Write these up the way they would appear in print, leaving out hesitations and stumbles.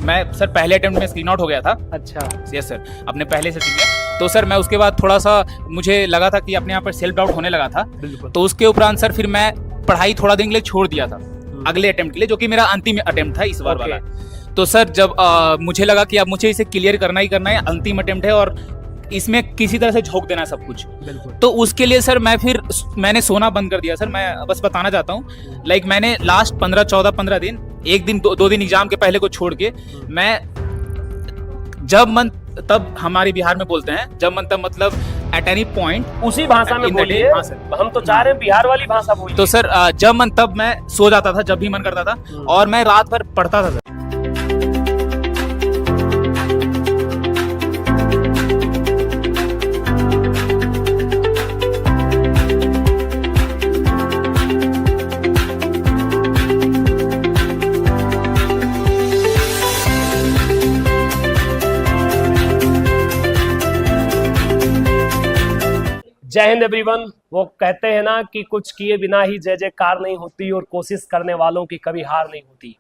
मैं सर पहले अटेम्प्ट में स्क्रीन आउट हो गया था। अच्छा। यस सर, अपने पहले से में। तो सर मैं उसके बाद थोड़ा सा मुझे लगा था कि अपने यहाँ पर सेल्फ डाउट होने लगा था। बिल्कुल। तो उसके उपरांत सर फिर मैं पढ़ाई थोड़ा दिन के लिए छोड़ दिया था अगले अटेम्प्ट के लिए, जो कि मेरा अंतिम अटेम्प्ट था इस बार वाला। तो सर जब मुझे लगा कि अब मुझे इसे क्लियर करना ही करना है, अंतिम अटेम्प्ट है और इसमें किसी तरह से झोंक देना है सब कुछ। तो उसके लिए सर मैंने सोना बंद कर दिया सर। मैं बस बताना चाहता हूँ, लाइक मैंने लास्ट 15 दिन, एक दिन दो दिन एग्जाम के पहले को छोड़ के, मैं जब मन तब, हमारे बिहार में बोलते हैं जब मन तब, मतलब एट एनी पॉइंट उसी भाषा में बोलिए। हम तो चाह रहे हैं बिहार वाली भाषा बोलिए। तो सर जब मन तब मैं सो जाता था जब भी मन करता था, और मैं रात भर पढ़ता था सर। जय हिंद एवरीवन। वो कहते हैं ना कि कुछ किए बिना ही जय जयकार नहीं होती और कोशिश करने वालों की कभी हार नहीं होती।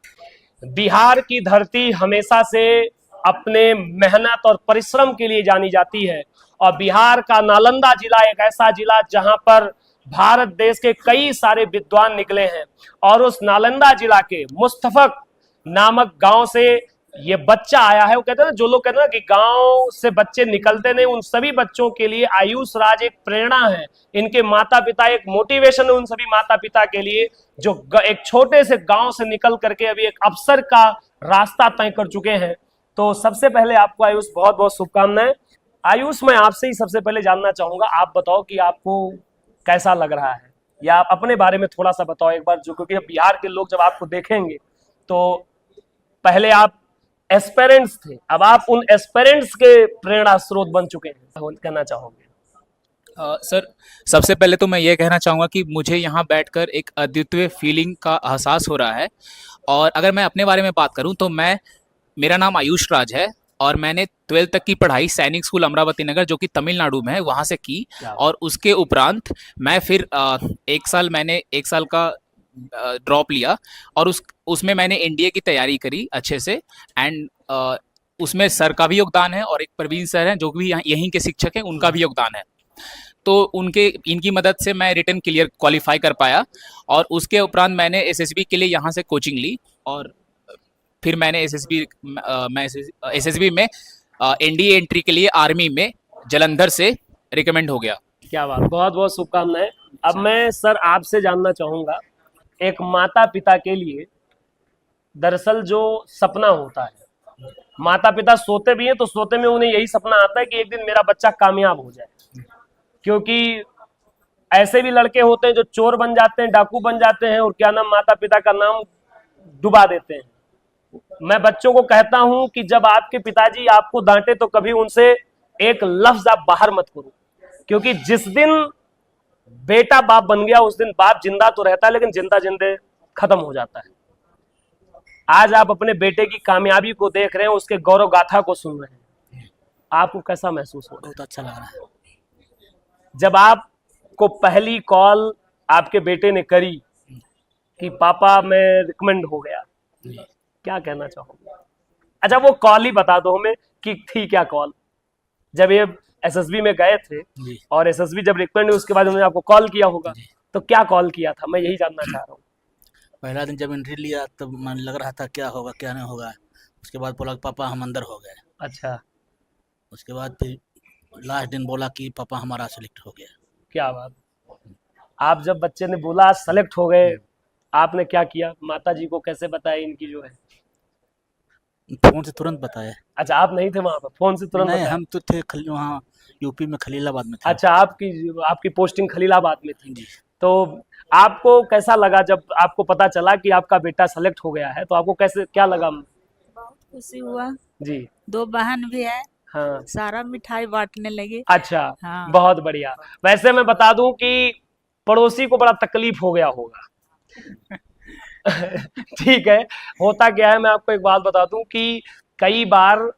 बिहार की धरती हमेशा से अपने मेहनत और परिश्रम के लिए जानी जाती है, और बिहार का नालंदा जिला एक ऐसा जिला जहां पर भारत देश के कई सारे विद्वान निकले हैं। और उस नालंदा जिला के मुस्तफक नामक गांव से ये बच्चा आया है। वो कहते हैं ना, जो लोग कहते हैं ना कि गांव से बच्चे निकलते नहीं, उन सभी बच्चों के लिए आयुष राज एक प्रेरणा है। इनके माता पिता एक मोटिवेशन है उन सभी माता पिता के लिए, जो एक छोटे से गांव से निकल करके अभी एक अफसर का रास्ता तय कर चुके हैं। तो सबसे पहले आपको आयुष बहुत बहुत शुभकामनाएं। आयुष, मैं आपसे ही सबसे पहले जानना चाहूंगा, आप बताओ कि आपको कैसा लग रहा है, या आप अपने बारे में थोड़ा सा बताओ एक बार, जो क्योंकि बिहार के लोग जब आपको देखेंगे तो पहले आप एस्पिरेंट्स थे, अब आप उन एस्पिरेंट्स के प्रेरणा स्रोत बन चुके हैं, कहना चाहोगे? सर सबसे पहले तो मैं ये कहना चाहूँगा कि मुझे यहाँ बैठकर एक अद्वितीय फीलिंग का एहसास हो रहा है। और अगर मैं अपने बारे में बात करूँ तो मेरा नाम आयुष राज है, और मैंने 12th तक की पढ़ाई सैनिक स्कूल अमरावती नगर, जो कि तमिलनाडु में है, वहाँ से की। और उसके उपरांत मैं फिर मैंने एक साल का ड्रॉप लिया, और उसमें मैंने एनडीए की तैयारी करी अच्छे से। एंड उसमें सर का भी योगदान है, और एक प्रवीण सर हैं जो भी यहीं के शिक्षक हैं, उनका भी योगदान है। तो इनकी मदद से मैं रिटन क्वालिफाई कर पाया। और उसके उपरांत मैंने एसएसबी के लिए यहाँ से कोचिंग ली, और फिर मैंने एसएसबी में एनडीए एंट्री के लिए आर्मी में जलंधर से रिकमेंड हो गया। क्या बात, बहुत बहुत शुभकामनाएं। अब मैं सर आपसे जानना चाहूंगा, एक माता पिता के लिए दरअसल जो सपना होता है, माता पिता सोते भी हैं तो सोते में उन्हें यही सपना आता है कि एक दिन मेरा बच्चा कामयाब हो जाए। क्योंकि ऐसे भी लड़के होते हैं जो चोर बन जाते हैं, डाकू बन जाते हैं, और क्या नाम, माता पिता का नाम डुबा देते हैं। मैं बच्चों को कहता हूं कि जब आपके पिताजी आपको डांटे तो कभी उनसे एक लफ्ज आप बाहर मत करो, क्योंकि जिस दिन बेटा बाप बन गया उस दिन बाप जिंदा तो रहता है, लेकिन जिंदा जिंदे खत्म हो जाता है। आज आप अपने बेटे की कामयाबी को देख रहे हैं, उसके गौरव गाथा को सुन रहे हैं, आपको कैसा महसूस हो रहा है? बहुत अच्छा लग रहा है। जब आपको पहली कॉल आपके बेटे ने करी कि पापा मैं रिकमेंड हो गया, क्या कहना चाहोगे? अच्छा, वो कॉल ही बता दो हमें कि थी क्या कॉल। जब ये एसएसबी में गए थे और एसएसबी जब रिकमेंड हुई उसके बाद उन्होंने आपको कॉल किया होगा, तो क्या कॉल किया था, मैं यही जानना चाह रहा हूँ। पहला दिन जब एंट्री लिया तब मन लग रहा था क्या होगा क्या नहीं होगा। उसके बाद बोला पापा हम अंदर हो गए। अच्छा। उसके बाद फिर लास्ट दिन बोला कि पापा हमारा सेलेक्ट हो गया। क्या बात। आप जब बच्चे ने बोला सेलेक्ट हो गए, आपने क्या किया, माता जी को कैसे बताया इनकी जो है? फोन से तुरंत बताया। अच्छा, आप नहीं थे वहां पर, फोन से तुरंत नहीं, बताया? हम तो थे वहाँ यूपी में खलीलाबाद में थे। अच्छा, आपकी पोस्टिंग खलीलाबाद में थी। तो आपको कैसा लगा जब आपको पता चला कि आपका बेटा सेलेक्ट हो गया है, तो आपको क्या लगा? बहुत खुशी हुआ जी। 2 बहन भी है। हाँ। सारा मिठाई बांटने लगे। अच्छा। हाँ। बहुत बढ़िया। वैसे मैं बता दूं कि पड़ोसी को बड़ा तकलीफ हो गया होगा। ठीक है, होता क्या है, मैं आपको एक बात बता दूं कि कई बार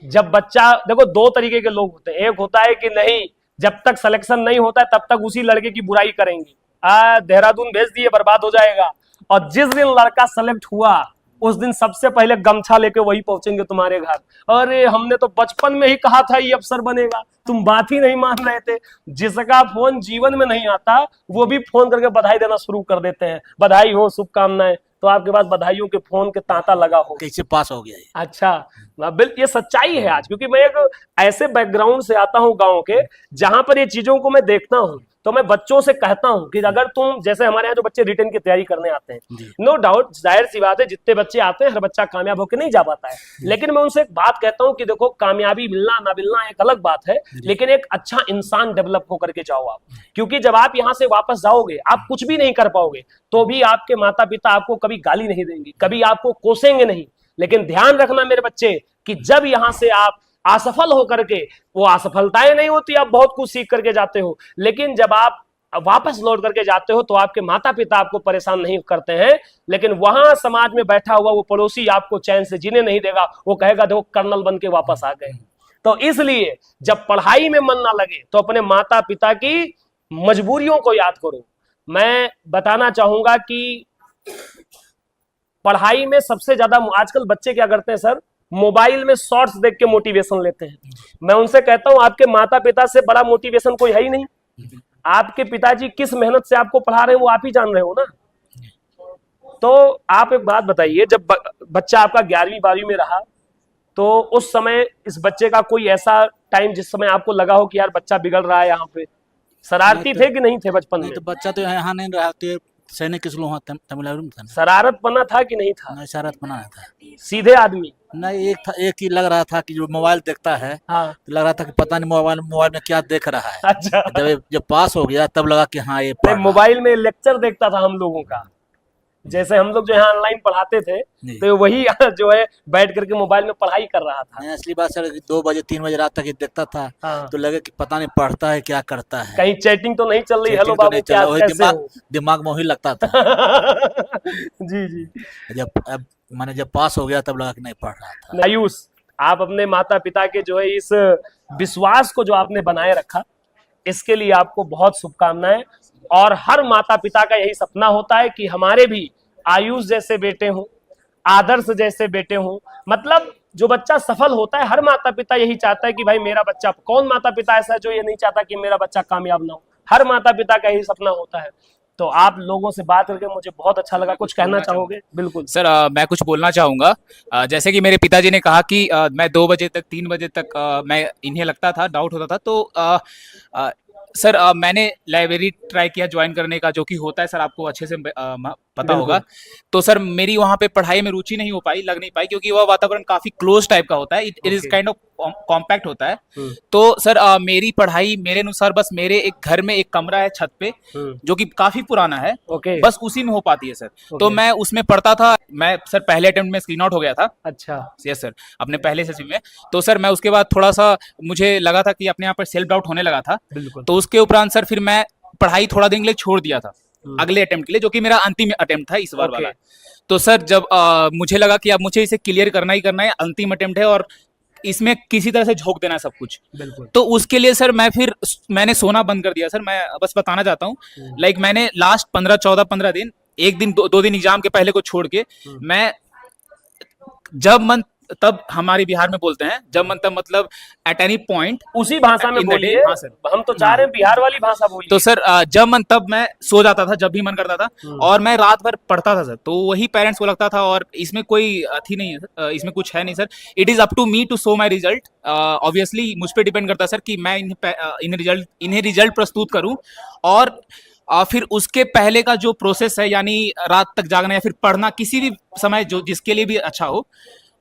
जब बच्चा, देखो 2 तरीके के लोग होते हैं। एक होता है कि नहीं, जब तक सिलेक्शन नहीं होता है तब तक उसी लड़के की बुराई करेंगे, देहरादून भेज दिए बर्बाद हो जाएगा। और जिस दिन लड़का सेलेक्ट हुआ उस दिन सबसे पहले गमछा लेके वही पहुंचेंगे तुम्हारे घर। अरे हमने तो बचपन में ही कहा था ये अफसर बनेगा, तुम बात ही नहीं मान रहे थे। जिसका फोन जीवन में नहीं आता वो भी फोन करके बधाई देना शुरू कर देते हैं, बधाई हो, शुभकामनाएं। तो आपके पास बधाइयों के फोन के तांता लगा हो। कैसे पास हो गया ये? अच्छा, ये सच्चाई है आज, क्योंकि मैं एक ऐसे बैकग्राउंड से आता हूँ गांव के, जहां पर ये चीजों को मैं देखता हूँ। तो मैं बच्चों से कहता हूँ कि अगर तुम, जैसे हमारे यहाँ जो बच्चे रिटर्न की तैयारी करने आते हैं, नो डाउट जाहिर सी बात है जितने बच्चे आते हैं हर बच्चा कामयाब होकर नहीं जा पाता है, लेकिन मैं उनसे एक बात कहता हूँ कि देखो कामयाबी मिलना ना मिलना एक अलग बात है, लेकिन एक अच्छा इंसान डेवलप होकर के जाओ आप। क्योंकि जब आप यहाँ से वापस जाओगे आप कुछ भी नहीं कर पाओगे, तो भी आपके माता पिता आपको कभी गाली नहीं देंगे, कभी आपको कोसेंगे नहीं। लेकिन ध्यान रखना मेरे बच्चे कि जब यहाँ से आप असफल होकर के, वो असफलताएं नहीं होती, आप बहुत कुछ सीख करके जाते हो, लेकिन जब आप वापस लौट करके जाते हो तो आपके माता पिता आपको परेशान नहीं करते हैं, लेकिन वहां समाज में बैठा हुआ वो पड़ोसी आपको चैन से जीने नहीं देगा। वो कहेगा देखो कर्नल बन के वापस आ गए। तो इसलिए जब पढ़ाई में मन ना लगे तो अपने माता पिता की मजबूरियों को याद करो। मैं बताना चाहूंगा कि पढ़ाई में सबसे ज्यादा आजकल बच्चे क्या करते हैं सर, मोबाइल में शॉर्ट्स देख के मोटिवेशन लेते हैं। मैं उनसे कहता हूं आपके माता पिता से बड़ा मोटिवेशन कोई है ही नहीं। आपके पिताजी किस मेहनत से आपको पढ़ा रहे हैं वो आप ही जान रहे हो ना। तो आप एक बात बताइए, जब बच्चा आपका 11वीं 12वीं में रहा तो उस समय इस बच्चे का कोई ऐसा टाइम जिस समय आपको लगा हो कि यार बच्चा बिगड़ रहा है, यहाँ पे शरारती थे कि नहीं थे बचपन में? तो बच्चा तो यहाँ नहीं रहा, सैनिक स्कूल तमिलनाडु में था। शरारत बना था कि नहीं था? नहीं, शरारत बना था। सीधे आदमी? नहीं, एक ही लग रहा था कि जो मोबाइल देखता है, हाँ, तो लग रहा था कि पता नहीं मोबाइल में क्या देख रहा है। अच्छा। जब पास हो गया तब लगा कि हाँ ये पढ़ रहा है। मोबाइल में लेक्चर देखता था हम लोगों का, जैसे हम लोग जो यहाँ ऑनलाइन पढ़ाते थे तो वही जो है बैठ करके मोबाइल में पढ़ाई कर रहा था। असली बात सर 2 बजे 3 बजे रात तक ये देखता था। हाँ। तो लगे कि पता नहीं पढ़ता है क्या करता है, कहीं चैटिंग तो नहीं चल रही, हेलो तो बाबू नहीं क्या चला, वही कैसे हो? दिमाग में वही लगता था। जी जी। जब पास हो गया तब लगा कि नहीं पढ़ रहा था। आयुष, आप अपने माता पिता के जो है इस विश्वास को जो आपने बनाए रखा, इसके लिए आपको बहुत शुभकामनाएं। और हर माता पिता का यही सपना होता है कि हमारे भी आयुष जैसे बेटे हों, आदर्श जैसे बेटे हों। मतलब जो बच्चा सफल होता है, हर माता पिता यही चाहता है कि भाई मेरा बच्चा, कौन माता पिता ऐसा है जो ये नहीं चाहता कि मेरा बच्चा कामयाब ना हो? हर माता पिता का यही सपना होता है। तो आप लोगों से बात करके मुझे बहुत अच्छा लगा। कुछ कहना चाहोगे? बिल्कुल सर, मैं कुछ बोलना चाहूँगा। जैसे कि मेरे पिताजी ने कहा कि मैं 2 बजे तक 3 बजे तक मैं इन्हें लगता था, डाउट होता था, तो सर मैंने लाइब्रेरी ट्राई किया ज्वाइन करने का, जो कि होता है सर आपको अच्छे से पता होगा। तो सर मेरी वहाँ पे पढ़ाई में रुचि नहीं हो पाई, लग नहीं पाई, क्योंकि वह वातावरण काफी क्लोज टाइप का होता है। It is kind of compact होता है। तो सर मेरी पढ़ाई मेरे अनुसार बस मेरे एक घर में एक कमरा है छत पे, जो कि काफी पुराना है, बस उसी में हो पाती है सर। तो मैं उसमें पढ़ता था। मैं सर पहले अटेम्प्ट में स्क्रीन आउट हो गया था। अच्छा। यस सर, अपने पहले सेशन में। तो सर मैं उसके बाद थोड़ा सा मुझे लगा था कि अपने यहाँ पर सेल्फ डाउट होने लगा था। तो उसके उपरांत सर फिर मैं पढ़ाई थोड़ा दिन के लिए छोड़ दिया था अगले अटेम्प्ट के लिए, जो कि मेरा अंतिम अटेम्प्ट था इस बार वाला। तो सर जब मुझे लगा कि अब मुझे इसे क्लियर करना ही करना है, अंतिम अटेम्प्ट है और इसमें किसी तरह से झोंक देना है सब कुछ, तो उसके लिए सर मैंने सोना बंद कर दिया। सर मैं बस बताना चाहता हूँ, लाइक मैंने लास्ट 15 दिन, एक दिन 2 दिन एग्जाम के पहले को छोड़ के, मैं जब मन तब, हमारे बिहार में बोलते हैं जब मन तब, मतलब एट एनी पॉइंट, उसी भाषा में बोलिए। हाँ सर, हम तो चाह रहे हैं बिहार वाली भाषा बोलिए। तो सर जब मन तब मैं सो जाता था, जब भी मन करता था, और मैं रात भर पढ़ता था सर। तो वही पेरेंट्स को लगता था, और इसमें कोई अथी नहीं है, इसमें कुछ है नहीं sir. It is up to me to show my result. Obviously मुझ पर डिपेंड करता है सर कि मैं इन्हें रिजल्ट प्रस्तुत करूँ। और फिर उसके पहले का जो प्रोसेस है, यानी रात तक जागना या फिर पढ़ना, किसी भी समय जो जिसके लिए भी अच्छा हो,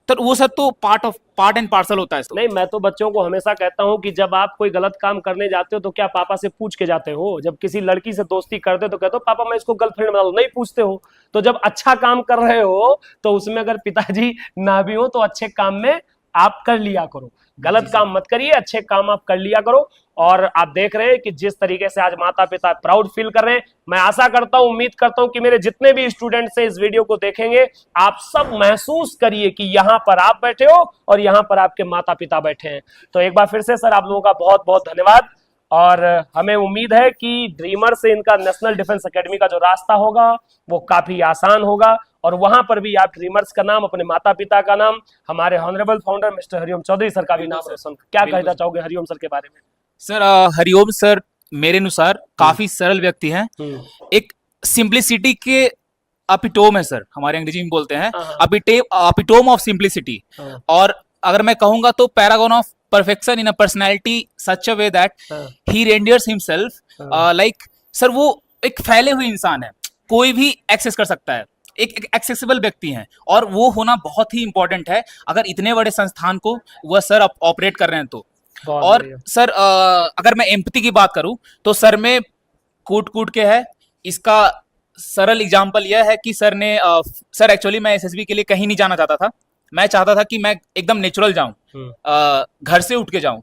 तो वो सब तो पार्ट एंड पार्सल होता है। नहीं, मैं तो बच्चों को हमेशा कहता हूं कि जब आप कोई गलत काम करने जाते हो तो क्या पापा से पूछ के जाते हो? जब किसी लड़की से दोस्ती करते हो तो कहते हो पापा मैं इसको गर्लफ्रेंड बना लूं, नहीं पूछते हो। तो जब अच्छा काम कर रहे हो तो उसमें अगर पिताजी ना भी हो तो अच्छे काम में आप कर लिया करो, गलत काम मत करिए, अच्छे काम आप कर लिया करो। और आप देख रहे हैं कि जिस तरीके से आज माता पिता प्राउड फील कर रहे हैं, मैं आशा करता हूं, उम्मीद करता हूं कि मेरे जितने भी स्टूडेंट्स से इस वीडियो को देखेंगे, आप सब महसूस करिए कि यहां पर आप बैठे हो और यहां पर आपके माता पिता बैठे हैं। तो एक बार फिर से सर आप लोगों का बहुत बहुत धन्यवाद। और हमें उम्मीद है कि ड्रीमर से इनका नेशनल डिफेंस एकेडमी का जो रास्ता होगा वो काफी आसान होगा और वहां पर भी आप ड्रीमर्स का नाम, अपने माता पिता का नाम, हमारे honourable founder mister Hariom Chaudhary sir का भी नाम रोशन। क्या कहना चाहोगे हरिओम सर के बारे में? सर हरिओम सर मेरे अनुसार काफी सरल व्यक्ति हैं, एक सिंप्लिसिटी के एपिटोम है सर, हमारे अंग्रेजी में बोलते हैं एपिटोम ऑफ सिंप्लिसिटी। और अगर मैं कहूंगा तो paragon of perfection in a personality such a way that he renders himself like, sir वो एक फैले हुए इंसान है, कोई भी एक्सेस कर सकता है, एक एक्सेसिबल व्यक्ति हैं, और वो होना बहुत ही इंपॉर्टेंट है अगर इतने बड़े संस्थान को वह सर ऑपरेट कर रहे हैं तो। और सर अगर मैं एम्पैथी की बात करूं तो सर में कूट कूट के है। इसका सरल एग्जांपल यह है कि सर ने सर एक्चुअली मैं एसएसबी के लिए कहीं नहीं जाना चाहता था, मैं चाहता था कि मैं एकदम नेचुरल जाऊं, घर से उठ के जाऊं,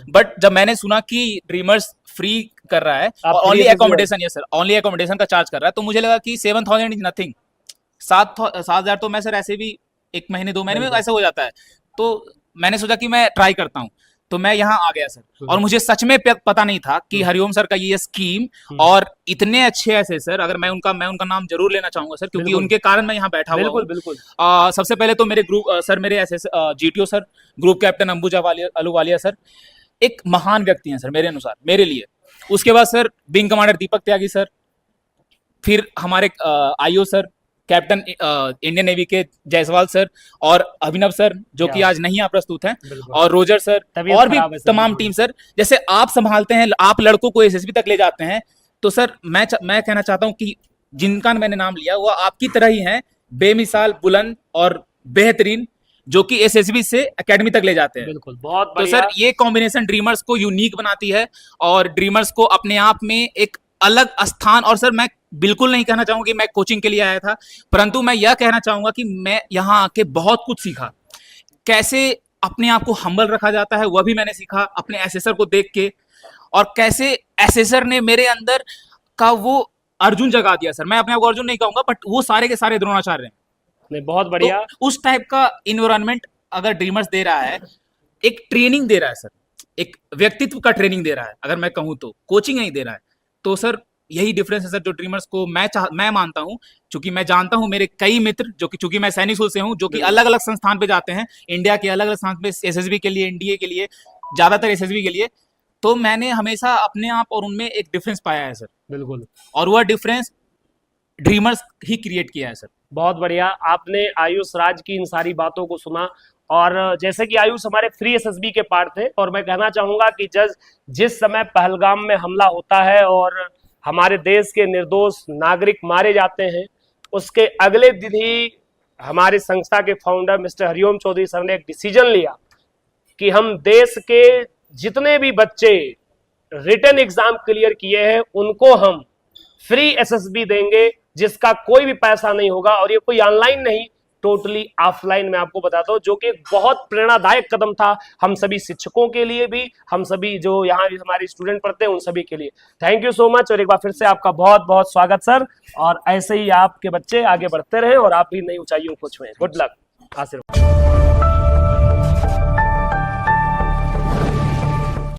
बट जब मैंने सुना कि ड्रीमर्स फ्री कर रहा है और only accommodation, yes sir, only accommodation का चार्ज कर रहा है, तो मुझे लगा कि 7,000 इज नथिंग। 7,000 तो मैं सर ऐसे भी 1 महीने 2 महीने में ऐसे हो जाता है, तो मैंने सोचा कि मैं ट्राई करता हूं, तो मैं यहाँ आ गया सर। और मुझे सच में पता नहीं था कि हरिओम सर का ये स्कीम और इतने अच्छे ऐसे सर, अगर मैं उनका नाम जरूर लेना चाहूंगा सर, क्योंकि उनके कारण मैं यहाँ बैठा हुआ हूँ। बिल्कुल। सबसे पहले तो मेरे ग्रुप सर, मेरे ऐसे GTO sir, group captain Ambuja Ahluwalia sir एक महान व्यक्ति हैं सर मेरे अनुसार, मेरे लिए। उसके बाद सर विंग कमांडर दीपक त्यागी सर, फिर हमारे IO sir, captain Indian navy के जायसवाल सर और अभिनव सर जो कि आज नहीं यहाँ प्रस्तुत हैं, और रोजर सर और भी तमाम टीम सर। जैसे आप संभालते हैं, आप लड़कों को एसएसबी तक ले जाते हैं, तो सर मैं कहना चाहता हूं कि जिनका मैंने नाम लिया वो आपकी तरह ही हैं, बेमिसाल, बुलंद और बेहतरीन, जो कि एसएसबी से एकेडमी तक ले जाते हैं। बिल्कुल, बहुत तो सर ये कॉम्बिनेशन ड्रीमर्स को यूनिक बनाती है और ड्रीमर्स को अपने आप में एक अलग स्थान। और सर मैं बिल्कुल नहीं कहना चाहूंगा कि मैं कोचिंग के लिए आया था, परंतु मैं यह कहना चाहूंगा कि मैं यहाँ आके बहुत कुछ सीखा, कैसे अपने आप को हम्बल रखा जाता है वह भी मैंने सीखा अपने एसेसर को देख के, और कैसे एसेसर ने मेरे अंदर का वो अर्जुन जगा दिया सर। मैं अपने आप को अर्जुन नहीं कहूंगा, बट वो सारे के सारे द्रोणाचार्य हैं। नहीं, बहुत बढ़िया। तो उस टाइप का इन्वायरमेंट अगर ड्रीमर्स दे रहा है, एक ट्रेनिंग दे रहा है सर, एक व्यक्तित्व का ट्रेनिंग दे रहा है, अगर मैं कहूँ तो कोचिंग नहीं दे रहा है, तो सर यही डिफरेंस है सर जो ड्रीमर्स को मैं मानता हूं। क्योंकि मैं जानता हूं मेरे कई मित्र जो कि, चूंकि मैं सैनिक स्कूल से हूं, जो कि अलग अलग संस्थान पे जाते हैं, इंडिया के अलग अलग संस्थान पे, एसएसबी के लिए, एनडीए के लिए, ज्यादातर एसएसबी के लिए, तो मैंने हमेशा अपने आप और उनमें एक डिफरेंस पाया है सर। बिल्कुल, और वह डिफरेंस ड्रीमर्स ही क्रिएट किया है सर। बहुत बढ़िया। आपने आयुष राज की इन सारी बातों को सुना, और जैसे कि आयुष हमारे फ्री एसएसबी के पार्ट थे, और मैं कहना चाहूंगा कि जिस समय पहलगाम में हमला होता है और हमारे देश के निर्दोष नागरिक मारे जाते हैं, उसके अगले दिन ही हमारी संस्था के founder mister Hariom Chaudhary sir ने एक डिसीजन लिया कि हम देश के जितने भी बच्चे रिटन एग्जाम क्लियर किए हैं उनको हम फ्री एसएसबी देंगे, जिसका कोई भी पैसा नहीं होगा, और ये कोई ऑनलाइन नहीं, टोटली ऑफलाइन मैं आपको बताता हूं, जो कि बहुत प्रेरणादायक कदम था हम सभी शिक्षकों के लिए भी, हम सभी जो यहाँ हमारे स्टूडेंट पढ़ते हैं उन सभी के लिए। थैंक यू सो मच, और एक बार फिर से आपका बहुत बहुत स्वागत सर, और ऐसे ही आपके बच्चे आगे बढ़ते रहें और आप भी नई ऊंचाइयों को छुएं। गुड लक, आशीर्वाद।